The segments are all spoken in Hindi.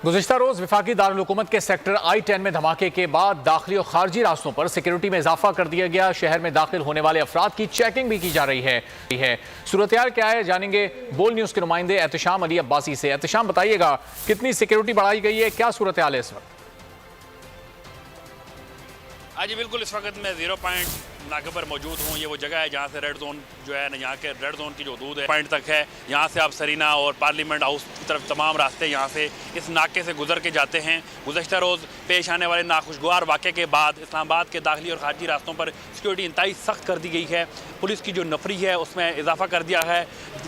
गुज़िश्ता रोज वफाकी दारुल हुकूमत के सेक्टर I-10 में धमाके के बाद दाखिली और खारजी रास्तों पर सिक्योरिटी में इजाफा कर दिया गया। शहर में दाखिल होने वाले अफराद की चेकिंग भी की जा रही है। सूरत-ए-हाल क्या है, जानेंगे बोल न्यूज़ के नुमाइंदे एहतशाम अली अब्बासी से। एहतशाम, बताइएगा कितनी सिक्योरिटी बढ़ाई गई है, क्या सूरत-ए-हाल है इस वक्त? जी बिल्कुल, इस वक्त मैं 0 पॉइंट नाके पर मौजूद हूँ। ये वो जगह है जहाँ से रेड जोन जो है ना, यहाँ के रेड जोन की जो हदूद है पॉइंट तक है। यहाँ से आप सरीना और पार्लियामेंट हाउस की तरफ तमाम रास्ते यहाँ से इस नाके से गुजर के जाते हैं। गुज़श्ता रोज़ पेश आने वाले नाखुशगवार वाक़े के बाद इस्लामाबाद के दाखिली और खारजी रास्तों पर सिक्योरिटी इंतहाई सख्त कर दी गई है। पुलिस की जो नफरी है उसमें इजाफा कर दिया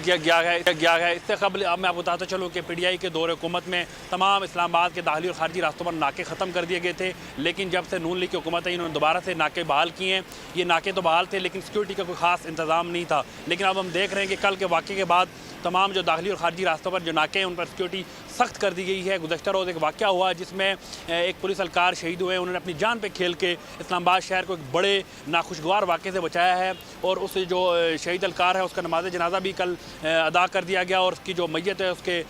गया है। इससे कबल अब मैं आपको बताता चलूँ कि PTI के दौर हुकूमत में तमाम इस्लामाबाद के दाखिली और खारजी रास्तों पर नाके ख़त्म कर दिए गए थे, लेकिन जब से नून लीग की हुकूमत है इन्होंने दोबारा से नाके बहाल किए हैं। ये नाके तो बहाल थे लेकिन सिक्योरिटी का कोई ख़ास इंतज़ाम नहीं था। लेकिन अब हम देख रहे हैं कि कल के वाक़े के बाद तमाम जो दाखिली और खारजी रास्तों पर जो नाके हैं उन पर सिक्योरिटी सख्त कर दी गई है। गुज़श्ता रोज़ एक वाक़या हुआ जिसमें एक पुलिस एहलकार शहीद हुए। उन्होंने अपनी जान पे खेल के इस्लामाबाद शहर को एक बड़े नाखुशगवार वाक़े से बचाया है और उस जो शहीद एहलकार है उसका नमाज जनाजा भी कल अदा कर दिया गया और उसकी जो मैयत है उसके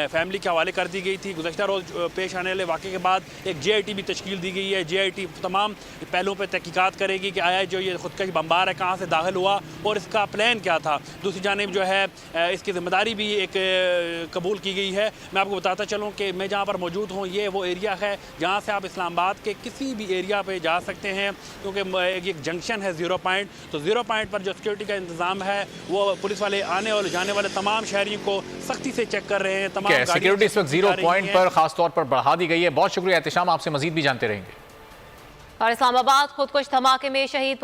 फैमिली के हवाले कर दी गई थी। गुज़श्ता रोज़ पेश आने वाले वाक़े के बाद एक JIT भी तश्कील दी गई है। JIT तमाम पहलुओं पर तहकीकात करेगी कि आया जो ये खुदकश बम्बार है कहाँ से दाखिल हुआ और इसका प्लान क्या था। दूसरी जानिब जो है इसकी जिम्मेदारी भी एक कबूल की गई है। मैं आपको बताता चलूँ कि मैं जहाँ पर मौजूद हूँ ये वो एरिया है जहाँ से आप इस्लामाबाद के किसी भी एरिया पे जा सकते हैं, क्योंकि एक जंक्शन है 0 पॉइंट। तो 0 पॉइंट पर जो सिक्योरिटी का इंतजाम है वो पुलिस वाले आने और जाने वाले तमाम शहरियों को सख्ती से चेक कर रहे हैं। तमाम सिक्योरिटी इस वक्त 0 पॉइंट पर खास तौर पर बढ़ा दी गई है। बहुत शुक्रिया एहतशाम, आपसे मजीद भी जानते रहेंगे। और इस्लामाबाद खुदकुश धमाके में शहीद